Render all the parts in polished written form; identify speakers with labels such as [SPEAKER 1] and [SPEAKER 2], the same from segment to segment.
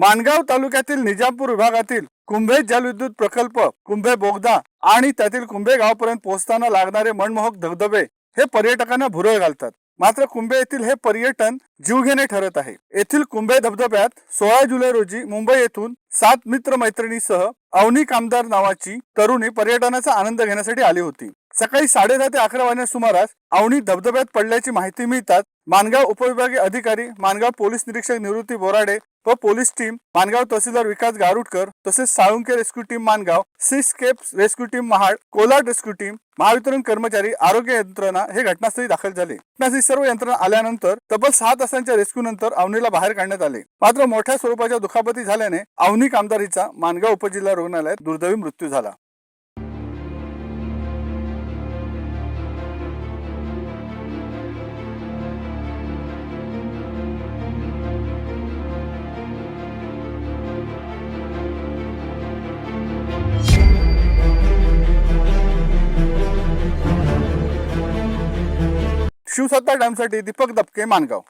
[SPEAKER 1] माणगाव तालुक्यातील निजामपूर विभागातील कुंभे जलविद्युत प्रकल्प, कुंभे बोगदा आणि त्यातील कुंभे गावापर्यंत पोहोचताना लागणारे मनमोहक धबधबे हे पर्यटकांना भुरळ घालतात. मात्र कुंभे येथील हे पर्यटन जीवघेणे ठरत आहे. येथील कुंभे धबधब्यात 16 जुलै रोजी मुंबई येथून 7 मित्र मैत्रिणीसह अवनी कामदार नावाची तरुणी पर्यटनाचा आनंद घेण्यासाठी आली होती. सकाळी 10:30 ते 11 वाजण्याच्या सुमारास अवनी धबधब्यात पडल्याची माहिती मिळतात माणगाव उपविभागीय अधिकारी, माणगाव पोलीस निरीक्षक निवृत्ती बोराडे व पोलीस टीम, माणगाव तहसीलदार विकास गारुडकर तसेच Salunke rescue team Mangaon, seascape rescue team Mahad, Kolad rescue team, Mahavitaran कर्मचारी, आरोग्य यंत्रणा हे घटनास्थळी दाखल झाले. घटनास्थळी सर्व यंत्रणा आल्यानंतर तब्बल 6 तासांच्या रेस्क्यू नंतर अवनीला बाहेर काढण्यात आले. मात्र मोठ्या स्वरूपाच्या दुखापती झाल्याने अवनी कामदारीचा माणगाव उपजिल्हा रुग्णालयात दुर्दैवी मृत्यू झाला. शिवसत्ता टाइम्ससाठी दीपक दपके, माणगाव.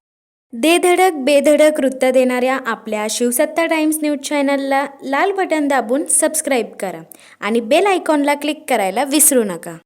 [SPEAKER 2] दे धडक बेधडक वृत्त देणाऱ्या आपल्या शिवसत्ता टाइम्स न्यूज चॅनलला लाल बटन दाबून सबस्क्राईब करा आणि बेल आयकॉनला क्लिक करायला विसरू नका.